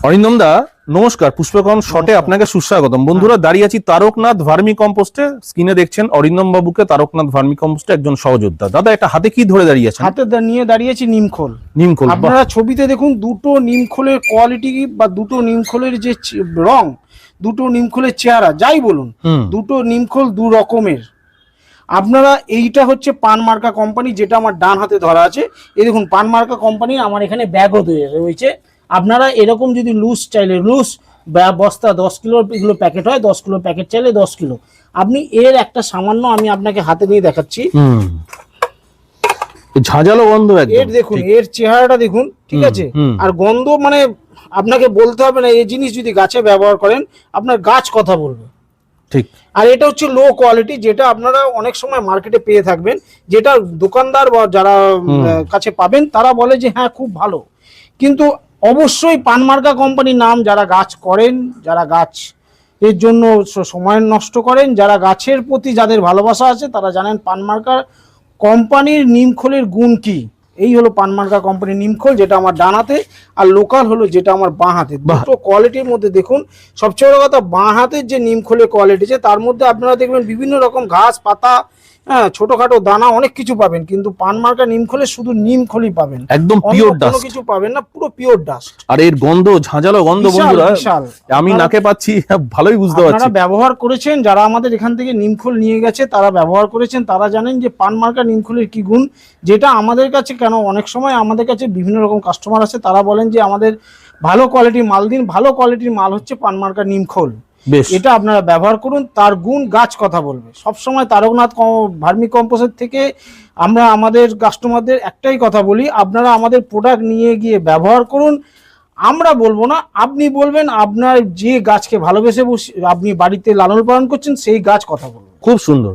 অরিন্দম দা নমস্কার, পুষ্পকন শটে আপনাকে সুস্বাগতম। বন্ধুরা, দাঁড়িয়ে আছি তারকনাথ ভার্মি কম্পোস্টে। স্ক্রিনে দেখছেন অরিন্দম বাবুকে, তারকনাথ ভার্মি কম্পোস্টে একজন সহযোদ্ধা। দাদা, এটা হাতে কি ধরে দাঁড়িয়ে আছেন? হাতে নিয়ে দাঁড়িয়েছি নিমখোল। নিমখোল, আপনারা ছবিতে দেখুন, দুটো নিমখোলের কোয়ালিটি বা দুটো নিমখোলের যে রং, দুটো নিমখোলের চেহারা যাই বলুন, দুটো নিমখোল দু রকমের। আপনারা এইটা হচ্ছে পানমার্কা কোম্পানি, যেটা আমার ডান হাতে ধরা আছে। এই দেখুন পানমার্কা কোম্পানি, আমার এখানে ব্যাগও রয়েছে। আপনারা এরকম যদি লুজ চাইলে লুজ বস্তা 10 কিলো এগুলো প্যাকেট হয়, 10 কিলো প্যাকেট চাইলে 10 কিলো। আপনি এর একটা সামান্য আমি আপনাকে হাতে নিয়ে দেখাচ্ছি। ঝাঁঝালো গন্ধ একদম। এর দেখুন, এর চেহারাটা দেখুন, ঠিক আছে? আর গন্ধ মানে আপনাকে বলতে হবে না, এই জিনিস যদি গাছে ব্যবহার করেন আপনার গাছ কথা বলবে। ঠিক। আর এটা হচ্ছে লো কোয়ালিটি, যেটা আপনারা অনেক সময় মার্কেটে পেয়ে থাকবেন, যেটা দোকানদার বা যারা কাছে পাবেন তারা বলে যে হ্যাঁ খুব ভালো। কিন্তু অবশ্যই পানমার্কা কোম্পানির নাম, যারা গাছ করেন, যারা গাছ এর জন্য সময় নষ্ট করেন, যারা গাছের প্রতি যাদের ভালোবাসা আছে, তারা জানেন পানমার্কা কোম্পানির নিমখোলের গুণ কি। এই হলো পানমার্কা কোম্পানির নিমখোল, যেটা আমার ডান হাতে, আর লোকাল হলো যেটা আমার বাঁ হাতে। দুটো কোয়ালিটির মধ্যে দেখুন, সবচেয়ে বড় কথা বাঁ হাতের যে নিমখোলের কোয়ালিটি আছে, তার মধ্যে আপনারা দেখবেন বিভিন্ন রকম ঘাস পাতা, হ্যাঁ ছোটখাটো দানা অনেক কিছু পাবেন, কিন্তু পানমার্কা নিমখোলে শুধু নিমখোলই পাবেন, একদম পিওর ডাস্ট, কোনো কিছু পাবেন না, পুরো পিওর ডাস্ট। আর এর গন্ধ, ঝাঁঝালো গন্ধ বন্ধুরা আমি নাকে পাচ্ছি, ভালোই বুঝতে পারছি। আপনারা ব্যবহার করেছেন, যারা আমাদের এখান থেকে নিমখোল নিয়ে গেছে তারা ব্যবহার করেছেন, তারা জানেন যে পানমার্কা নিমখোলের কি গুণ। যেটা আমাদের কাছে কেন অনেক সময় আমাদের কাছে বিভিন্ন রকম কাস্টমার আছে, তারা বলেন যে আমাদের ভালো কোয়ালিটির মাল দিন। ভালো কোয়ালিটির মাল হচ্ছে পানমার্কা নিমখোল। এটা আপনারা ব্যবহার করুন, তার গুণ গাছ কথা বলবে। সবসময় তারকনাথ ভার্মি কম্পোস্টের থেকে আমরা আমাদের কাস্টমারদের একটাই কথা বলি, আপনারা আমাদের প্রোডাক্ট নিয়ে গিয়ে ব্যবহার করুন। আমরা বলবো না, আপনি বলবেন। আপনার যে গাছকে ভালোবেসে আপনি বাড়িতে লালন পালন করছেন, সেই গাছ কথা বলবে। খুব সুন্দর।